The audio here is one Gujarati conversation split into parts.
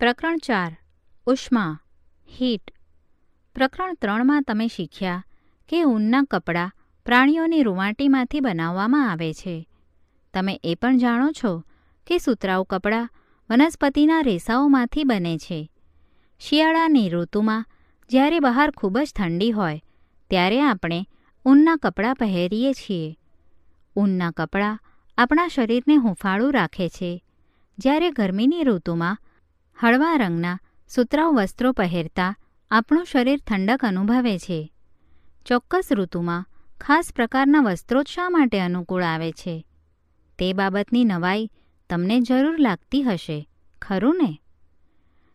પ્રકરણ 4 ઉષ્મા હીટ. પ્રકરણ 3માં તમે શીખ્યા કે ઊનના કપડાં પ્રાણીઓની રૂંવાટીમાંથી બનાવવામાં આવે છે. તમે એ પણ જાણો છો કે સુતરાઉ કપડાં વનસ્પતિના રેસાઓમાંથી બને છે. શિયાળાની ઋતુમાં જ્યારે બહાર ખૂબ જ ઠંડી હોય ત્યારે આપણે ઊનના કપડાં પહેરીએ છીએ. ઊનના કપડાં આપણા શરીરને હૂંફાળું રાખે છે, જ્યારે ગરમીની ઋતુમાં હળવા રંગના સુતરાઉ વસ્ત્રો પહેરતા આપણું શરીર ઠંડક અનુભવે છે. ચોક્કસ ઋતુમાં ખાસ પ્રકારના વસ્ત્રો શા માટે અનુકૂળ આવે છે તે બાબતની નવાઈ તમને જરૂર લાગતી હશે, ખરું ને?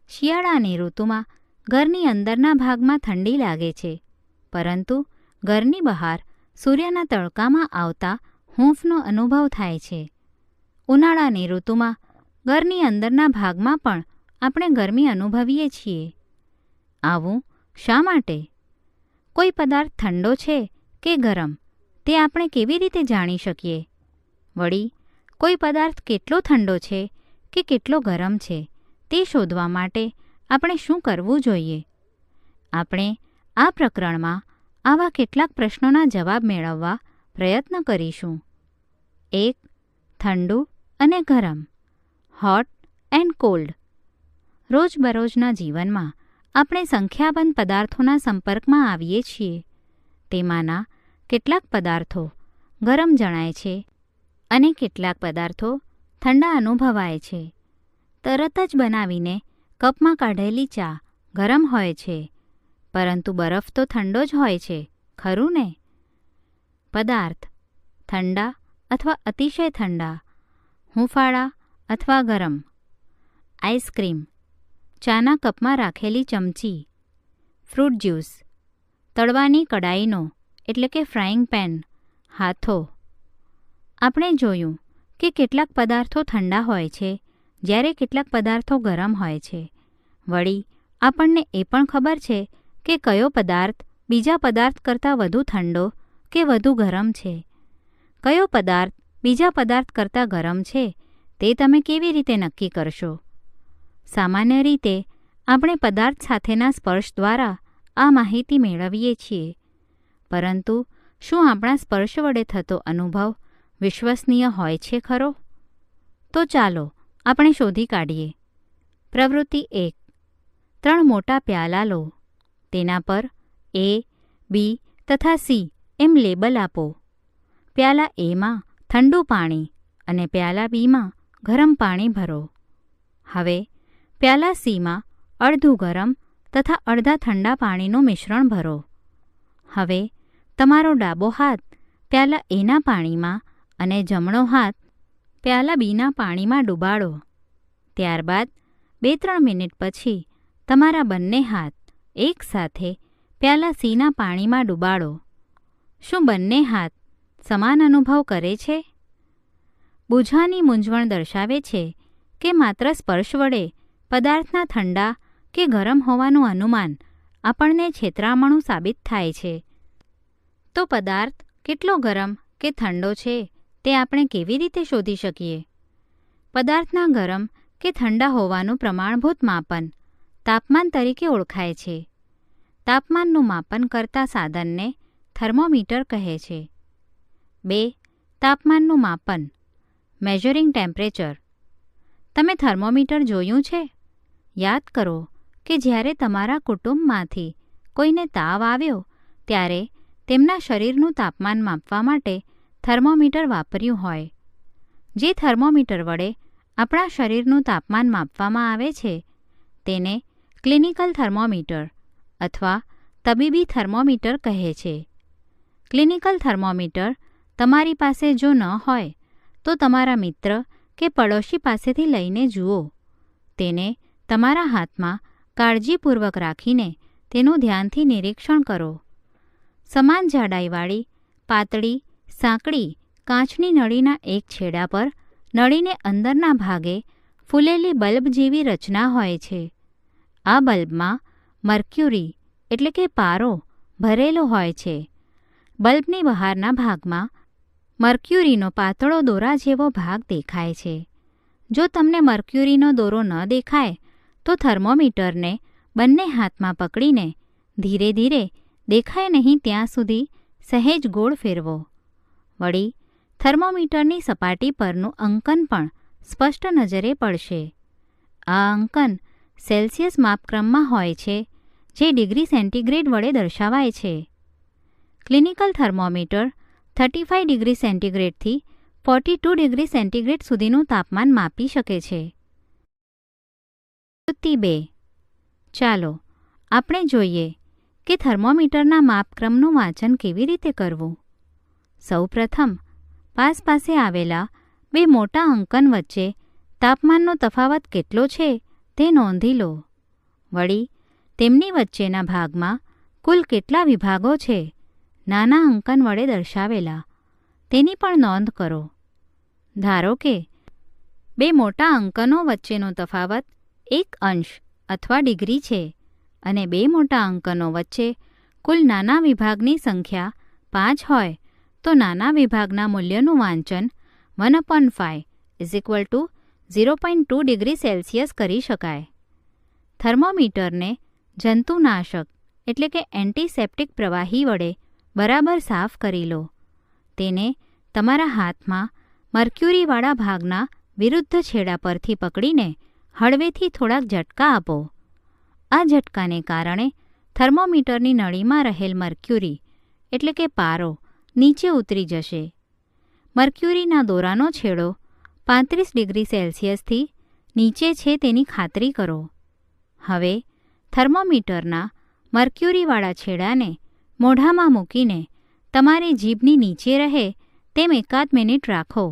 શિયાળાની ઋતુમાં ઘરની અંદરના ભાગમાં ઠંડી લાગે છે, પરંતુ ઘરની બહાર સૂર્યના તડકામાં આવતા હૂંફનો અનુભવ થાય છે. ઉનાળાની ઋતુમાં ઘરની અંદરના ભાગમાં પણ આપણે ગરમી અનુભવીએ છીએ. આવું શા માટે? કોઈ પદાર્થ ઠંડો છે કે ગરમ તે આપણે કેવી રીતે જાણી શકીએ? વળી કોઈ પદાર્થ કેટલો ઠંડો છે કે કેટલો ગરમ છે તે શોધવા માટે આપણે શું કરવું જોઈએ? આપણે આ પ્રકરણમાં આવા કેટલાક પ્રશ્નોના જવાબ મેળવવા પ્રયત્ન કરીશું. 1. ઠંડુ અને ગરમ. Hot and cold. રોજબરોજના જીવનમાં આપણે સંખ્યાબંધ પદાર્થોના સંપર્કમાં આવીએ છીએ. તેમાંના કેટલાક પદાર્થો ગરમ જણાય છે અને કેટલાક પદાર્થો ઠંડા અનુભવાય છે. તરત જ બનાવીને કપમાં કાઢેલી ચા ગરમ હોય છે, પરંતુ બરફ તો ઠંડો જ હોય છે, ખરું ને? પદાર્થ ઠંડા અથવા અતિશય ઠંડા, હૂંફાળા અથવા ગરમ. આઈસ્ક્રીમ, ચાના કપમાં રાખેલી ચમચી. ફ્રૂટ જ્યુસ, તળવાની કડાઈનો એટલે કે ફ્રાઈંગ પેન, હાથો. આપણે જોયું કે કેટલાક પદાર્થો ઠંડા હોય છે જ્યારે કેટલાક પદાર્થો ગરમ હોય છે. વળી આપણને એ પણ ખબર છે કે કયો પદાર્થ બીજા પદાર્થ કરતાં વધુ ઠંડો કે વધુ ગરમ છે. કયો પદાર્થ બીજા પદાર્થ કરતાં ગરમ છે તે તમે કેવી રીતે નક્કી કરશો? સામાન્ય રીતે આપણે પદાર્થ સાથેના સ્પર્શ દ્વારા આ માહિતી મેળવીએ છીએ, પરંતુ શું આપણા સ્પર્શ વડે થતો અનુભવ વિશ્વસનીય હોય છે ખરો? તો ચાલો આપણે શોધી કાઢીએ. પ્રવૃત્તિ 1. 3 મોટા પ્યાલા લો. તેના પર A, B તથા C એમ લેબલ આપો. પ્યાલા Aમાં ઠંડુ પાણી અને પ્યાલા Bમાં ગરમ પાણી ભરો. હવે પ્યાલા Cમાં અડધું ગરમ તથા અડધા ઠંડા પાણીનું મિશ્રણ ભરો. હવે તમારો ડાબો હાથ પ્યાલા Aના પાણીમાં અને જમણો હાથ પ્યાલા Bના પાણીમાં ડૂબાડો. ત્યારબાદ 2-3 મિનિટ પછી તમારા બંને હાથ એકસાથે પ્યાલા Cના પાણીમાં ડૂબાડો. શું બંને હાથ સમાન અનુભવ કરે છે? બુઝાની મૂંઝવણ દર્શાવે છે કે માત્ર સ્પર્શ વડે પદાર્થના ઠંડા કે ગરમ હોવાનું અનુમાન આપણને છેતરામણું સાબિત થાય છે. તો પદાર્થ કેટલો ગરમ કે ઠંડો છે તે આપણે કેવી રીતે શોધી શકીએ? પદાર્થના ગરમ કે ઠંડા હોવાનું પ્રમાણભૂત માપન તાપમાન તરીકે ઓળખાય છે. તાપમાનનું માપન કરતા સાધનને થર્મોમીટર કહે છે. 2. તાપમાનનું માપન મેઝરિંગ ટેમ્પરેચર. તમે થર્મોમીટર જોયું છે? યાદ કરો કે જ્યારે તમારા કુટુંબમાંથી કોઈને તાવ આવ્યો ત્યારે તેમના શરીરનું તાપમાન માપવા માટે થર્મોમીટર વાપર્યું હોય. જે થર્મોમીટર વડે આપણા શરીરનું તાપમાન માપવામાં આવે છે તેને ક્લિનિકલ થર્મોમીટર અથવા તબીબી થર્મોમીટર કહે છે. ક્લિનિકલ થર્મોમીટર તમારી પાસે જો ન હોય તો તમારા મિત્ર કે પડોશી પાસેથી લઈને જુઓ. તેને તમારા હાથમાં કાળજીપૂર્વક રાખીને તેનું ધ્યાનથી નિરીક્ષણ કરો. સમાન જાડાઈવાળી પાતળી સાંકડી કાચની નળીના એક છેડા પર નળીને અંદરના ભાગે ફૂલેલી બલ્બ જેવી રચના હોય છે. આ બલ્બમાં મર્ક્યુરી એટલે કે પારો ભરેલો હોય છે. બલ્બની બહારના ભાગમાં મર્ક્યુરીનો પાતળો દોરા જેવો ભાગ દેખાય છે. જો તમને મર્ક્યુરીનો દોરો ન દેખાય તો થર્મોમીટરને બંને હાથમાં પકડીને ધીરે ધીરે દેખાય નહીં ત્યાં સુધી સહેજ ગોળ ફેરવો. વળી થર્મોમીટરની સપાટી પરનું અંકન પણ સ્પષ્ટ નજરે પડશે. આ અંકન સેલ્સિયસ માપક્રમમાં હોય છે, જે ડિગ્રી સેન્ટીગ્રેડ વડે દર્શાવાય છે. ક્લિનિકલ થર્મોમીટર 35 ડિગ્રી સેન્ટીગ્રેડથી 42 ડિગ્રી સેન્ટીગ્રેડ સુધીનું તાપમાન માપી શકે છે. પ્રવૃત્તિ 2. ચાલો આપણે જોઈએ કે થર્મોમીટરના માપક્રમનું વાંચન કેવી રીતે કરવું. સૌપ્રથમ પાસે આવેલા બે મોટા અંકન વચ્ચે તાપમાનનો તફાવત કેટલો છે તે નોંધી લો. વળી તેમની વચ્ચેના ભાગમાં કુલ કેટલા વિભાગો છે નાના અંકન વડે દર્શાવેલા તેની પણ નોંધ કરો. ધારો કે બે મોટા અંકનો વચ્ચેનો તફાવત 1 અંશ અથવા ડિગ્રી છે અને બે મોટા અંકનો વચ્ચે કુલ નાના વિભાગની સંખ્યા 5 હોય તો નાના વિભાગના મૂલ્યનું વાંચન 1/5 = 0.2 ડિગ્રી સેલ્સિયસ કરી શકાય. થર્મોમીટરને જંતુનાશક એટલે કે એન્ટિસેપ્ટિક પ્રવાહી વડે બરાબર સાફ કરી લો. તેને તમારા હાથમાં મર્ક્યુરીવાળા ભાગના વિરુદ્ધ છેડા પરથી પકડીને હળવેથી થોડાક ઝટકા આપો. આ ઝટકાને કારણે થર્મોમીટરની નળીમાં રહેલ મર્ક્યુરી એટલે કે પારો નીચે ઉતરી જશે. મર્ક્યુરીના દોરાનો છેડો 35 ડિગ્રી સેલ્સિયસથી નીચે છે તેની ખાતરી કરો. હવે થર્મોમીટરના મર્ક્યુરીવાળા છેડાને મોઢામાં મૂકીને તમારી જીભની નીચે રહે તેમ 1 મિનિટ રાખો.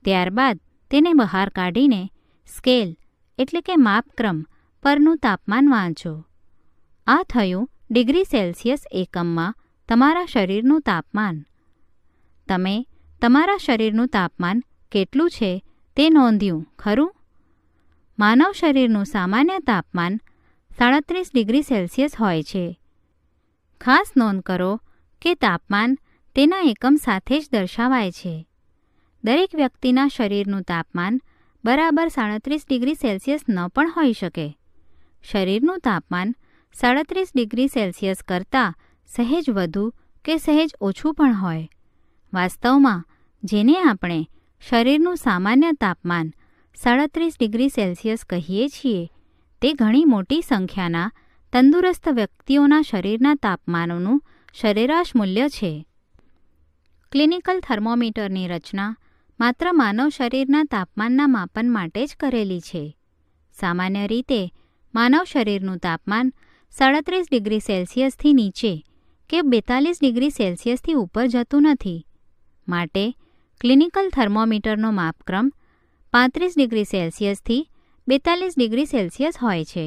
ત્યારબાદ તેને બહાર કાઢીને સ્કેલ એટલે કે માપક્રમ પરનું તાપમાન વાંચો. આ થયું ડિગ્રી સેલ્સિયસ એકમમાં તમારા શરીરનું તાપમાન. તમે તમારા શરીરનું તાપમાન કેટલું છે તે નોંધ્યું ખરું? માનવ શરીરનું સામાન્ય તાપમાન 37 ડિગ્રી સેલ્સિયસ હોય છે. ખાસ નોંધ કરો કે તાપમાન તેના એકમ સાથે જ દર્શાવાય છે. દરેક વ્યક્તિના શરીરનું તાપમાન બરાબર 37 ડિગ્રી સેલ્સિયસ ન પણ હોઈ શકે. શરીરનું તાપમાન 37 ડિગ્રી સેલ્સિયસ કરતાં સહેજ વધુ કે સહેજ ઓછું પણ હોય. વાસ્તવમાં જેને આપણે શરીરનું સામાન્ય તાપમાન 37 ડિગ્રી સેલ્સિયસ કહીએ છીએ તે ઘણી મોટી સંખ્યાના તંદુરસ્ત વ્યક્તિઓના શરીરના તાપમાનોનું સરેરાશ મૂલ્ય છે. ક્લિનિકલ થર્મોમીટરની રચના માત્ર માનવ શરીરના તાપમાનના માપન માટે જ કરેલી છે. સામાન્ય રીતે માનવ શરીરનું તાપમાન 37 ડિગ્રી સેલ્સિયસથી નીચે કે 42 ડિગ્રી સેલ્સિયસથી ઉપર જતું નથી. માટે ક્લિનિકલ થર્મોમીટરનો માપક્રમ 35 ડિગ્રી સેલ્સિયસથી 42 ડિગ્રી સેલ્સિયસ હોય છે.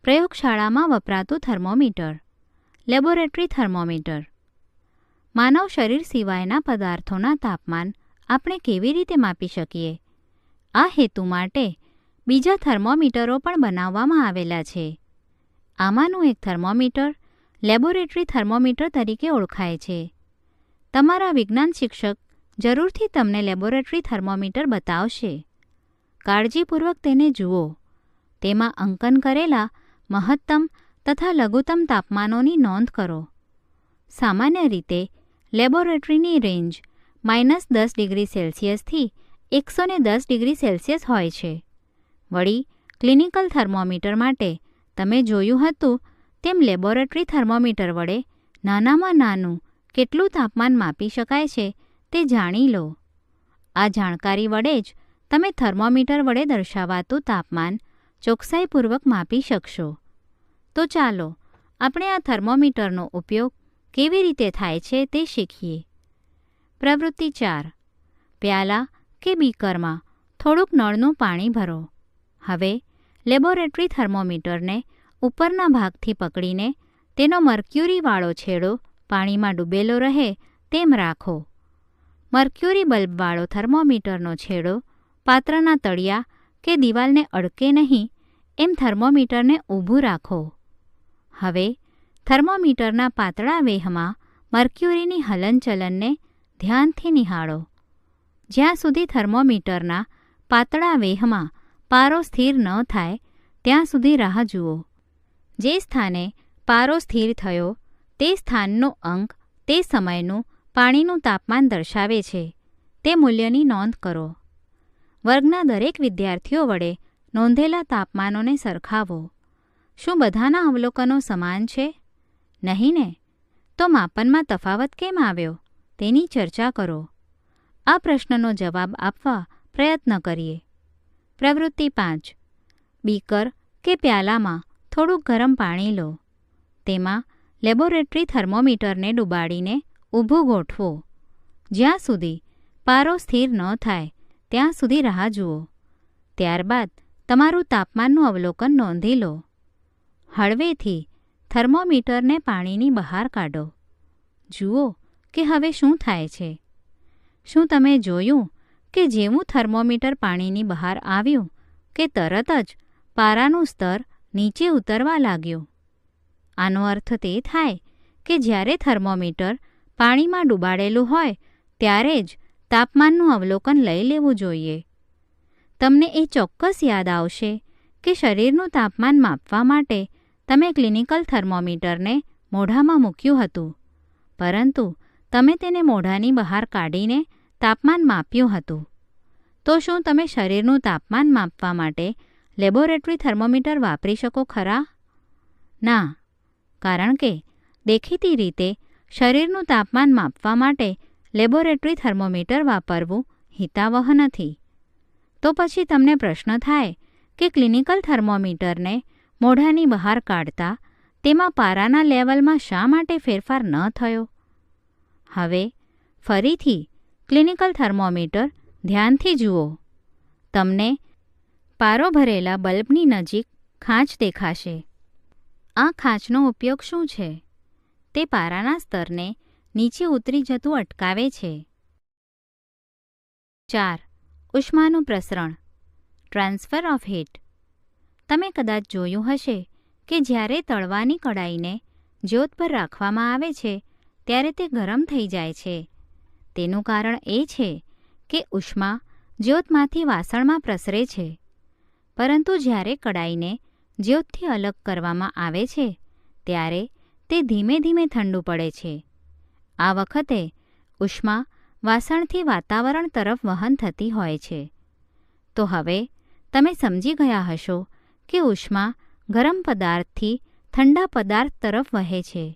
પ્રયોગશાળામાં વપરાતું થર્મોમીટર. Laboratory thermometer. માનવ શરીર સિવાયના પદાર્થોના તાપમાન આપણે કેવી રીતે માપી શકીએ? આ હેતુ માટે બીજા થર્મોમીટરો પણ બનાવવામાં આવેલા છે. આમાંનું એક થર્મોમીટર લેબોરેટરી થર્મોમીટર તરીકે ઓળખાય છે. તમારા વિજ્ઞાન શિક્ષક જરૂરથી તમને લેબોરેટરી થર્મોમીટર બતાવશે. કાળજીપૂર્વક તેને જુઓ. તેમાં અંકન કરેલા મહત્તમ તથા લઘુત્તમ તાપમાનોની નોંધ કરો. સામાન્ય રીતે લેબોરેટરીની રેન્જ -10 ડિગ્રી સેલ્સિયસથી 110 ડિગ્રી સેલ્સિયસ હોય છે. વળી ક્લિનિકલ થર્મોમીટર માટે તમે જોયું હતું તેમ લેબોરેટરી થર્મોમીટર વડે નાનામાં નાનું કેટલું તાપમાન માપી શકાય છે તે જાણી લો. આ જાણકારી વડે જ તમે થર્મોમીટર વડે દર્શાવાતું તાપમાન ચોકસાઈપૂર્વક માપી શકશો. તો ચાલો આપણે આ થર્મોમીટરનો ઉપયોગ કેવી રીતે થાય છે તે શીખીએ. પ્રવૃત્તિ 4. પ્યાલા કે બીકરમાં થોડુંક નળનું પાણી ભરો. હવે લેબોરેટરી થર્મોમીટરને ઉપરના ભાગથી પકડીને તેનો મર્ક્યુરીવાળો છેડો પાણીમાં ડૂબેલો રહે તેમ રાખો. મર્ક્યુરી બલ્બવાળો થર્મોમીટરનો છેડો પાત્રના તળિયા કે દિવાલને અડકે નહીં એમ થર્મોમીટરને ઊભું રાખો. હવે થર્મોમીટરના પાતળા વેહમાં મર્ક્યુરીની હલનચલનને ધ્યાનથી નિહાળો. જ્યાં સુધી થર્મોમીટરના પાતળા વેહમાં પારો સ્થિર ન થાય ત્યાં સુધી રાહ જુઓ. જે સ્થાને પારો સ્થિર થયો તે સ્થાનનો અંક તે સમયનું પાણીનું તાપમાન દર્શાવે છે તે મૂલ્યની નોંધ કરો. વર્ગના દરેક વિદ્યાર્થીઓ વડે નોંધેલા તાપમાનોને સરખાવો. શું બધાના અવલોકનો સમાન છે? નહીં ને? તો માપનમાં તફાવત કેમ આવ્યો તેની ચર્ચા કરો. આ પ્રશ્નનો જવાબ આપવા પ્રયત્ન કરીએ. પ્રવૃત્તિ 5. બીકર કે પ્યાલામાં થોડુંક ગરમ પાણી લો. તેમાં લેબોરેટરી થર્મોમીટરને ડૂબાડીને ઊભું ગોઠવો. જ્યાં સુધી પારો સ્થિર ન થાય ત્યાં સુધી રાહ જુઓ. ત્યારબાદ તમારું તાપમાનનું અવલોકન નોંધી લો. હળવેથી થર્મોમીટરને પાણીની બહાર કાઢો. જુઓ કે હવે શું થાય છે. શું તમે જોયું કે જેવું થર્મોમીટર પાણીની બહાર આવ્યું કે તરત જ પારાનું સ્તર નીચે ઉતરવા લાગ્યું? આનો અર્થ તે થાય કે જ્યારે થર્મોમીટર પાણીમાં ડૂબાડેલું હોય ત્યારે જ તાપમાનનું અવલોકન લઈ લેવું જોઈએ. તમને એ ચોક્કસ યાદ આવશે કે શરીરનું તાપમાન માપવા માટે તમે ક્લિનિકલ થર્મોમીટરને મોઢામાં મૂક્યું હતું, પરંતુ તમે તેને મોઢાની બહાર કાઢીને તાપમાન માપ્યું હતું. તો શું તમે શરીરનું તાપમાન માપવા માટે લેબોરેટરી થર્મોમીટર વાપરી શકો ખરા? ના, કારણ કે દેખીતી રીતે શરીરનું તાપમાન માપવા માટે લેબોરેટરી થર્મોમીટર વાપરવું હિતાવહ નથી. તો પછી તમને પ્રશ્ન થાય કે ક્લિનિકલ થર્મોમીટરને મોઢાની બહાર કાઢતા તેમાં પારાના લેવલમાં શા માટે ફેરફાર ન થયો? હવે ફરીથી ક્લિનિકલ થર્મોમીટર ધ્યાનથી જુઓ. તમને પારો ભરેલા બલ્બની નજીક ખાંચ દેખાશે. આ ખાંચનો ઉપયોગ શું છે? તે પારાના સ્તરને નીચે ઉતરી જતું અટકાવે છે. 4. ઉષ્માનું પ્રસરણ, ટ્રાન્સફર ઓફ હીટ. તમે કદાચ જોયું હશે કે જ્યારે તળવાની કડાઈને જ્યોત પર રાખવામાં આવે છે ત્યારે તે ગરમ થઈ જાય છે. તેનું કારણ એ છે કે ઉષ્મા જ્યોતમાંથી વાસણમાં પ્રસરે છે, પરંતુ જ્યારે કડાઈને જ્યોતથી અલગ કરવામાં આવે છે ત્યારે તે ધીમે ધીમે ઠંડુ પડે છે. આ વખતે ઉષ્મા વાસણથી વાતાવરણ તરફ વહન થતી હોય છે. તો હવે તમે સમજી ગયા હશો કે ઉષ્મા ગરમ પદાર્થથી ઠંડા પદાર્થ તરફ વહે છે.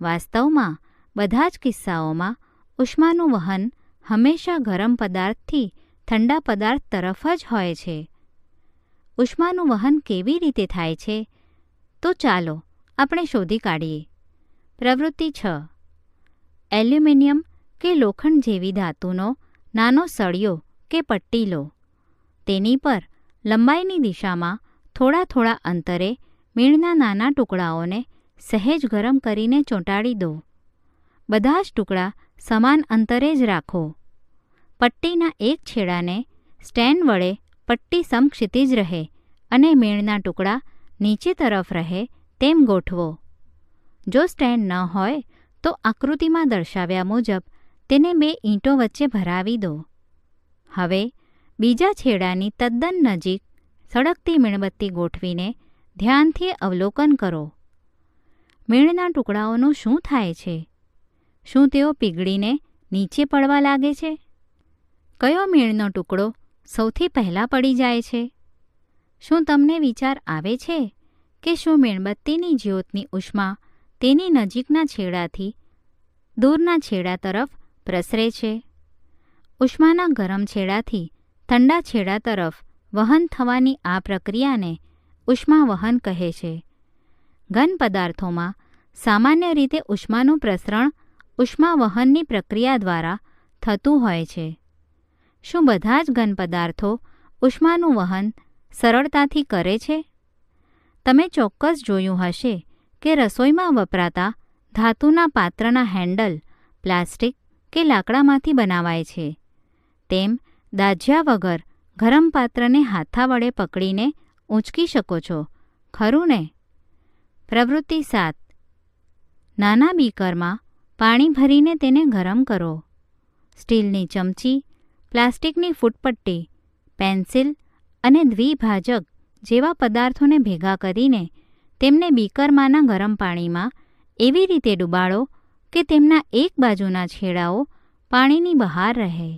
વાસ્તવમાં બધા જ કિસ્સાઓમાં ઉષ્માનું વહન હંમેશા ગરમ પદાર્થથી ઠંડા પદાર્થ તરફ જ હોય છે. ઉષ્માનું વહન કેવી રીતે થાય છે? તો ચાલો આપણે શોધી કાઢીએ. પ્રવૃત્તિ 6. એલ્યુમિનિયમ કે લોખંડ જેવી ધાતુનો નાનો સળિયો કે પટ્ટી લો. તેની પર લંબાઈની દિશામાં થોડા થોડા અંતરે મીણના નાના ટુકડાઓને સહેજ ગરમ કરીને ચોંટાડી દો. બધા જ ટુકડા સમાન અંતરે જ રાખો. પટ્ટીના એક છેડાને સ્ટેન્ડ વડે પટ્ટી સમક્ષિતિજ રહે અને મીણના ટુકડા નીચે તરફ રહે તેમ ગોઠવો. જો સ્ટેન્ડ ન હોય તો આકૃતિમાં દર્શાવ્યા મુજબ તેને 2 ઈંટો વચ્ચે ભરાવી દો. હવે બીજા છેડાની તદ્દન નજીક સળગતી મીણબત્તી ગોઠવીને ધ્યાનથી અવલોકન કરો. મીણના ટુકડાઓનું શું થાય છે? શું તેઓ પીગળીને નીચે પડવા લાગે છે? કયો મીણનો ટુકડો સૌથી પહેલાં પડી જાય છે? શું તમને વિચાર આવે છે કે શું મીણબત્તીની જ્યોતની ઉષ્મા તેની નજીકના છેડાથી દૂરના છેડા તરફ પ્રસરે છે? ઉષ્માના ગરમ છેડાથી ઠંડા છેડા તરફ વહન થવાની આ પ્રક્રિયાને ઉષ્મા વહન કહે છે. ઘન પદાર્થોમાં સામાન્ય રીતે ઉષ્માનું પ્રસરણ ઉષ્મા વહનની પ્રક્રિયા દ્વારા થતું હોય છે. શું બધા જ ઘન પદાર્થો ઉષ્માનું વહન સરળતાથી કરે છે? તમે ચોક્કસ જોયું હશે કે રસોઈમાં વપરાતા ધાતુના પાત્રના હેન્ડલ પ્લાસ્ટિક કે લાકડામાંથી બનાવાય છે. તેમ દાઝ્યા વગર ગરમ પાત્રને હાથા વડે પકડીને ઊંચકી શકો છો, ખરું ને? પ્રવૃત્તિ 7. નાના બીકરમાં પાણી ભરીને તેને ગરમ કરો. સ્ટીલની ચમચી, પ્લાસ્ટિકની ફૂટપટ્ટી, પેન્સિલ અને દ્વિભાજક જેવા પદાર્થોને ભેગા કરીને તેમને બીકરમાંના ગરમ પાણીમાં એવી રીતે ડૂબાડો કે તેમના એક બાજુના છેડાઓ પાણીની બહાર રહે.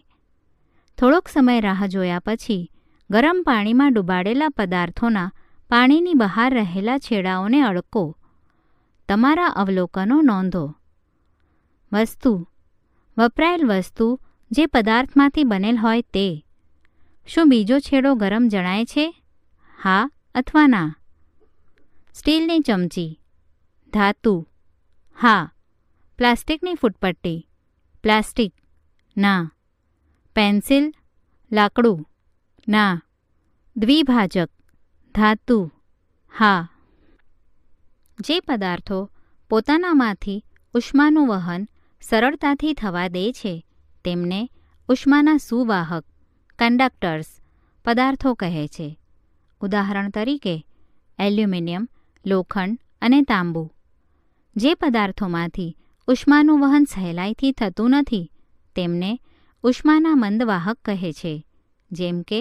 થોડોક સમય રાહ જોયા પછી ગરમ પાણીમાં ડૂબાડેલા પદાર્થોના પાણીની બહાર રહેલા છેડાઓને અડકો. તમારા અવલોકનો નોંધો. વસ્તુ: વપરાયેલ વસ્તુ જે પદાર્થમાંથી બનેલ હોય તે. શું બીજો છેડો ગરમ જણાય છે? હા અથવા ના? સ્ટીલની ચમચી. ધાતુ: હા. પ્લાસ્ટિકની ફૂટપટ્ટી. પ્લાસ્ટિક. ના. પેન્સિલ. લાકડું. ના. દ્વિભાજક. ધાતુ. હા. જે પદાર્થો પોતાનામાંથી ઉષ્માનું વહન સરળતાથી થવા દે છે તેમને ઉષ્માના સુવાહક કંડક્ટર્સ પદાર્થો કહે છે. ઉદાહરણ તરીકે એલ્યુમિનિયમ, લોખંડ અને તાંબુ. જે પદાર્થોમાંથી ઉષ્માનું વહન સહેલાઈથી થતું નથી તેમને ઉષ્માના મંદવાહક કહે છે, જેમ કે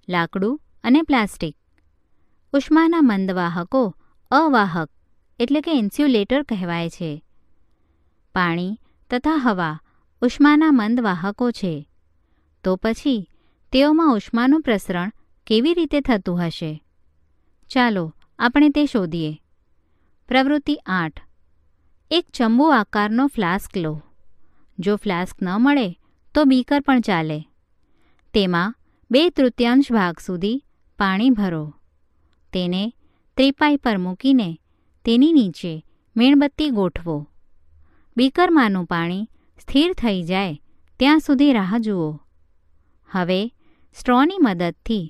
લાકડું અને પ્લાસ્ટિક. ઉષ્માના મંદવાહકો અવાહક એટલે કે ઇન્સ્યુલેટર કહેવાય છે. પાણી તથા હવા ઉષ્માના મંદવાહકો છે. તો પછી તેઓમાં ઉષ્માનું પ્રસરણ કેવી રીતે થતું હશે? ચાલો આપણે તે શોધીએ. પ્રવૃત્તિ 8. એક ચંબુ આકારનો ફ્લાસ્ક લો. જો ફ્લાસ્ક ન મળે તો બીકર પણ ચાલે. તેમાં 2/3 ભાગ સુધી પાણી ભરો. તેને ત્રિપાઈ પર મૂકીને તેની નીચે મીણબત્તી ગોઠવો. બીકરમાંનું પાણી સ્થિર થઈ જાય ત્યાં સુધી રાહ જુઓ. હવે સ્ટ્રોની મદદથી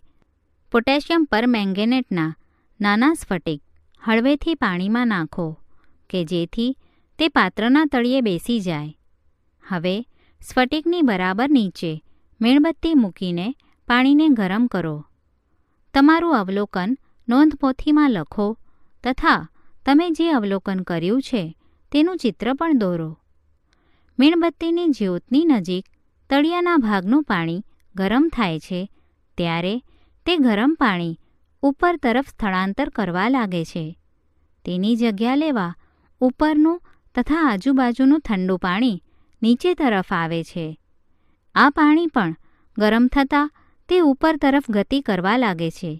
પોટેશિયમ પરમેંગેનેટના નાના સ્ફટિક હળવેથી પાણીમાં નાખો કે જેથી તે પાત્રના તળિયે બેસી જાય. હવે સ્ફટિકની બરાબર નીચે મીણબત્તી મૂકીને પાણીને ગરમ કરો. તમારું અવલોકન નોંધપોથીમાં લખો તથા તમે જે અવલોકન કર્યું છે તેનું ચિત્ર પણ દોરો. મીણબત્તીની જ્યોતની નજીક તળિયાના ભાગનું પાણી ગરમ થાય છે ત્યારે તે ગરમ પાણી ઉપર તરફ સ્થળાંતર કરવા લાગે છે. તેની જગ્યા લેવા ઉપરનું તથા આજુબાજુનું ઠંડુ પાણી નીચે તરફ આવે છે. આ પાણી પણ ગરમ થતાં તે ઉપર તરફ ગતિ કરવા લાગે છે.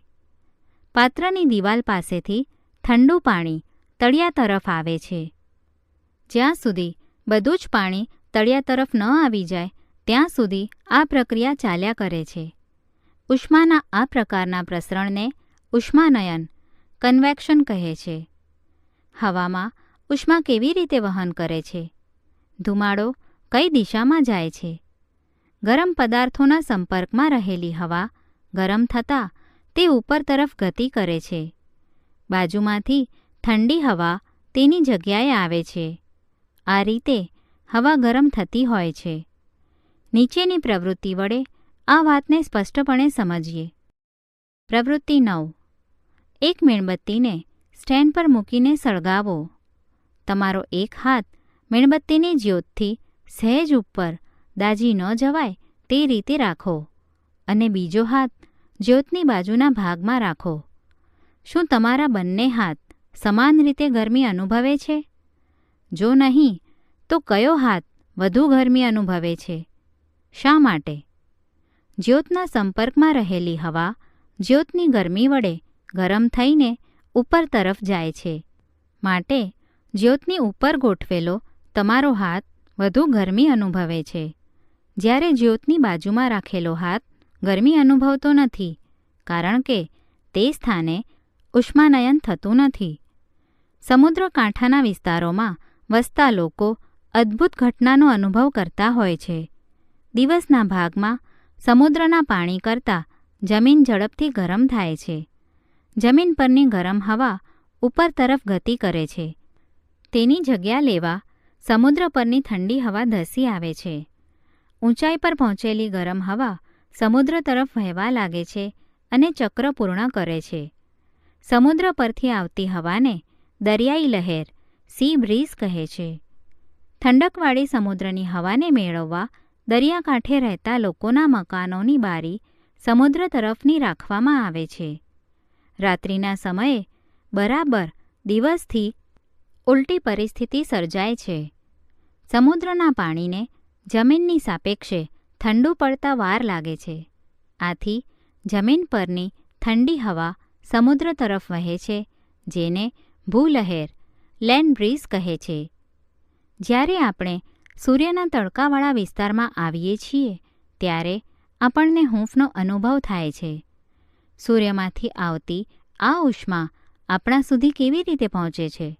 પાત્રની દિવાલ પાસેથી ઠંડુ પાણી તળિયા તરફ આવે છે. જ્યાં સુધી બધું જ પાણી તળિયા તરફ ન આવી જાય ત્યાં સુધી આ પ્રક્રિયા ચાલ્યા કરે છે. ઉષ્માના આ પ્રકારના પ્રસરણને ઉષ્માનયન કન્વેક્શન કહે છે. હવામાં ઉષ્મા કેવી રીતે વહન કરે છે? ધુમાડો કઈ દિશામાં જાય છે? ગરમ પદાર્થોના સંપર્કમાં રહેલી હવા ગરમ થતાં તે ઉપર તરફ ગતિ કરે છે. બાજુમાંથી ઠંડી હવા તેની જગ્યાએ આવે છે. આ રીતે હવા ગરમ થતી હોય છે. નીચેની પ્રવૃત્તિ વડે આ વાતને સ્પષ્ટપણે સમજીએ. પ્રવૃત્તિ 9. એક મીણબત્તીને સ્ટેન્ડ પર મૂકીને સળગાવો. તમારો એક હાથ મીણબત્તીની જ્યોતથી સહેજ ઉપર દાજી ન જવાય તે રીતે રાખો અને બીજો હાથ જ્યોતની બાજુના ભાગમાં રાખો. શું તમારા બંને હાથ સમાન રીતે ગરમી અનુભવે છે? જો નહીં તો કયો હાથ વધુ ગરમી અનુભવે છે? શા માટે? જ્યોતના સંપર્કમાં રહેલી હવા જ્યોતની ગરમી વડે ગરમ થઈને ઉપર તરફ જાય છે. માટે જ્યોતની ઉપર ગોઠવેલો તમારો હાથ વધુ ગરમી અનુભવે છે, જ્યારે જ્યોતની બાજુમાં રાખેલો હાથ ગરમી અનુભવતો નથી, કારણ કે તે સ્થાને ઉષ્માનયન થતું નથી. સમુદ્ર કાંઠાના વિસ્તારોમાં વસતા લોકો અદ્ભુત ઘટનાનો અનુભવ કરતા હોય છે. દિવસના ભાગમાં સમુદ્રના પાણી કરતાં જમીન ઝડપથી ગરમ થાય છે. જમીન પરની ગરમ હવા ઉપર તરફ ગતિ કરે છે. તેની જગ્યા લેવા સમુદ્ર પરની ઠંડી હવા ધસી આવે છે. ઊંચાઈ પર પહોંચેલી ગરમ હવા સમુદ્ર તરફ વહેવા લાગે છે અને ચક્ર પૂર્ણ કરે છે. સમુદ્ર પરથી આવતી હવાને દરિયાઈ લહેર સી બ્રીઝ કહે છે. ઠંડકવાળી સમુદ્રની હવાને મેળવવા દરિયાકાંઠે રહેતા લોકોના મકાનોની બારી સમુદ્ર તરફની રાખવામાં આવે છે. રાત્રિના સમયે બરાબર દિવસથી ઉલટી પરિસ્થિતિ સર્જાય છે. સમુદ્રના પાણીને જમીનની સાપેક્ષે ઠંડુ પડતા વાર લાગે છે. આથી જમીન પરની ઠંડી હવા સમુદ્ર તરફ વહે છે, જેને ભૂલહેર લેન્ડ બ્રીઝ કહે છે. જ્યારે આપણે સૂર્યના તડકાવાળા વિસ્તારમાં આવીએ છીએ ત્યારે આપણને હૂંફનો અનુભવ થાય છે. સૂર્યમાંથી આવતી આ ઉષ્મા આપણા સુધી કેવી રીતે પહોંચે છે?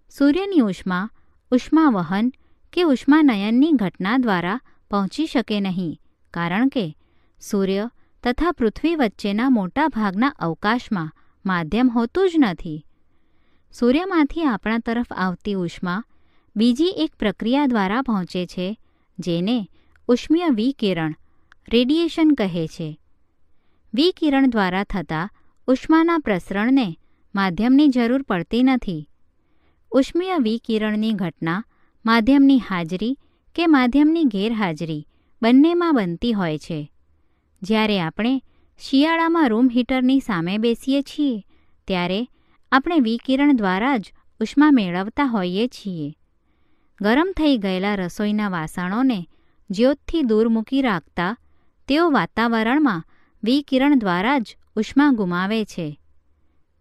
સૂર્યની ઉષ્મા ઉષ્માવહન કે ઉષ્માનયનની ઘટના દ્વારા પહોંચી શકે નહીં, કારણ કે સૂર્ય તથા પૃથ્વી વચ્ચેના મોટા ભાગના અવકાશમાં માધ્યમ હોતું જ નથી. સૂર્યમાંથી આપણા તરફ આવતી ઉષ્મા બીજી એક પ્રક્રિયા દ્વારા પહોંચે છે, જેને ઉષ્મીય વિકિરણ રેડિયેશન કહે છે. વિકિરણ દ્વારા થતા ઉષ્માના પ્રસરણને માધ્યમની જરૂર પડતી નથી. ઉષ્મીય વિકિરણની ઘટના માધ્યમની હાજરી કે માધ્યમની ગેરહાજરી બંનેમાં બનતી હોય છે. જ્યારે આપણે શિયાળામાં રૂમ હીટરની સામે બેસીએ છીએ ત્યારે આપણે વિકિરણ દ્વારા જ ઉષ્મા મેળવતા હોઈએ છીએ. ગરમ થઈ ગયેલા રસોઈના વાસણોને જ્યોતથી દૂર મૂકી રાખતા તેઓ વાતાવરણમાં વિકિરણ દ્વારા જ ઉષ્મા ગુમાવે છે.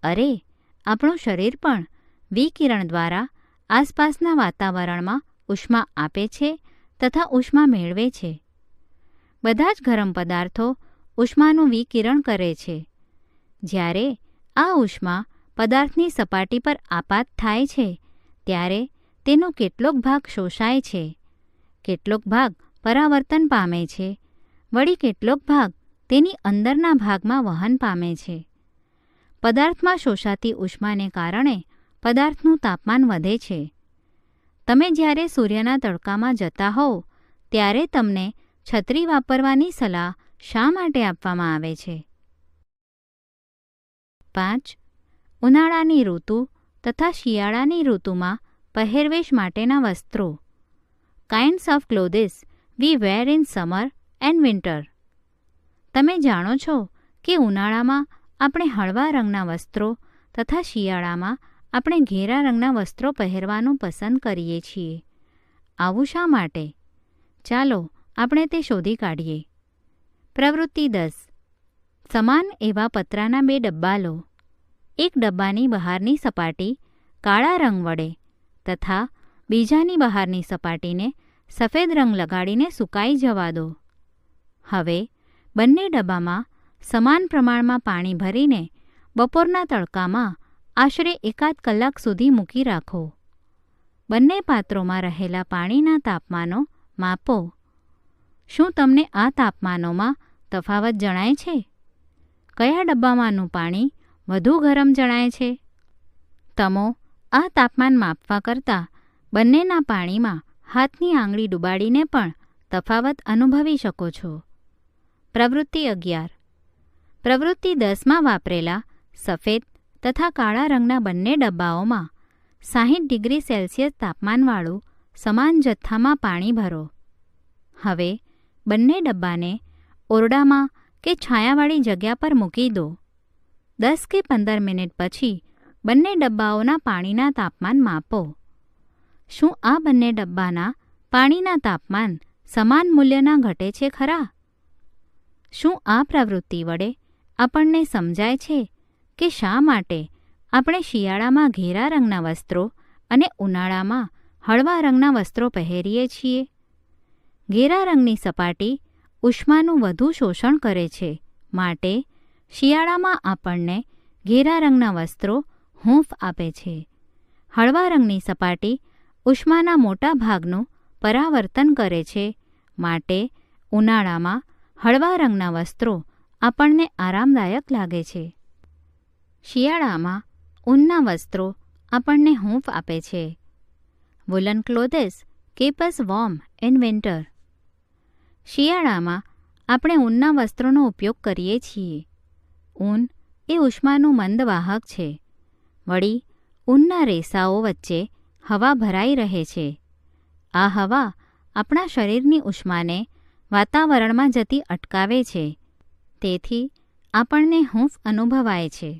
અરે, આપણું શરીર પણ વિકિરણ દ્વારા આસપાસના વાતાવરણમાં ઉષ્મા આપે છે તથા ઉષ્મા મેળવે છે. બધા જ ગરમ પદાર્થો ઉષ્માનું વિકિરણ કરે છે. જ્યારે આ ઉષ્મા પદાર્થની સપાટી પર આપાત થાય છે ત્યારે તેનો કેટલોક ભાગ શોષાય છે, કેટલોક ભાગ પરાવર્તન પામે છે, વળી કેટલોક ભાગ તેની અંદરના ભાગમાં વહન પામે છે. પદાર્થમાં શોષાતી ઉષ્માને કારણે પદાર્થનું તાપમાન વધે છે. તમે જ્યારે સૂર્યના તડકામાં જતા હોવ ત્યારે તમને છત્રી વાપરવાની સલાહ શા માટે આપવામાં આવે છે? 5. ઉનાળાની ઋતુ તથા શિયાળાની ઋતુમાં પહેરવેશ માટેના વસ્ત્રો. Kinds of clothes we wear in summer and winter. તમે જાણો છો કે ઉનાળામાં આપણે હળવા રંગના વસ્ત્રો તથા શિયાળામાં આપણે ઘેરા રંગના વસ્ત્રો પહેરવાનું પસંદ કરીએ છીએ. આવું શા માટે? ચાલો આપણે તે શોધી કાઢીએ. પ્રવૃત્તિ 10. સમાન એવા પતરાના 2 ડબ્બા લો. એક ડબ્બાની બહારની સપાટી કાળા રંગ વડે તથા બીજાની બહારની સપાટીને સફેદ રંગ લગાડીને સૂકાઈ જવા દો. હવે બંને ડબ્બામાં સમાન પ્રમાણમાં પાણી ભરીને બપોરના તડકામાં આશરે 1 કલાક સુધી મૂકી રાખો. બંને પાત્રોમાં રહેલા પાણીના તાપમાનો માપો. શું તમને આ તાપમાનોમાં તફાવત જણાય છે? કયા ડબ્બામાંનું પાણી વધુ ગરમ જણાય છે? તમે આ તાપમાન માપવા કરતાં બંનેના પાણીમાં હાથની આંગળી ડુબાડીને પણ તફાવત અનુભવી શકો છો. પ્રવૃત્તિ 11. પ્રવૃત્તિ 10માં વાપરેલા સફેદ તથા કાળા રંગના બંને ડબ્બાઓમાં 60 ડિગ્રી સેલ્સિયસ તાપમાનવાળું સમાન જથ્થામાં પાણી ભરો. હવે બંને ડબ્બાને ઓરડામાં કે છાયાવાળી જગ્યા પર મૂકી દો. 10 કે 15 મિનિટ પછી બંને ડબ્બાઓના પાણીના તાપમાન માપો. શું આ બંને ડબ્બાના પાણીના તાપમાન સમાન મૂલ્યના ઘટે છે ખરા? શું આ પ્રવૃત્તિ વડે આપણને સમજાય છે કે શા માટે આપણે શિયાળામાં ઘેરા રંગના વસ્ત્રો અને ઉનાળામાં હળવા રંગના વસ્ત્રો પહેરીએ છીએ? ઘેરા રંગની સપાટી ઉષ્માનું વધુ શોષણ કરે છે, માટે શિયાળામાં આપણને ઘેરા રંગના વસ્ત્રો હૂંફ આપે છે. હળવા રંગની સપાટી ઉષ્માના મોટા ભાગનું પરાવર્તન કરે છે, માટે ઉનાળામાં હળવા રંગના વસ્ત્રો આપણને આરામદાયક લાગે છે. શિયાળામાં ઊનના વસ્ત્રો આપણને હૂંફ આપે છે. woolen clothes keep us warm in winter. શિયાળામાં આપણે ઊનના વસ્ત્રોનો ઉપયોગ કરીએ છીએ. ઊન એ ઉષ્માનું મંદ વાહક છે. વળી ઊનના રેસાઓ વચ્ચે હવા ભરાઈ રહે છે. આ હવા આપણા શરીરની ઉષ્માને વાતાવરણમાં જતી અટકાવે છે, તેથી આપણને હૂંફ અનુભવાય છે.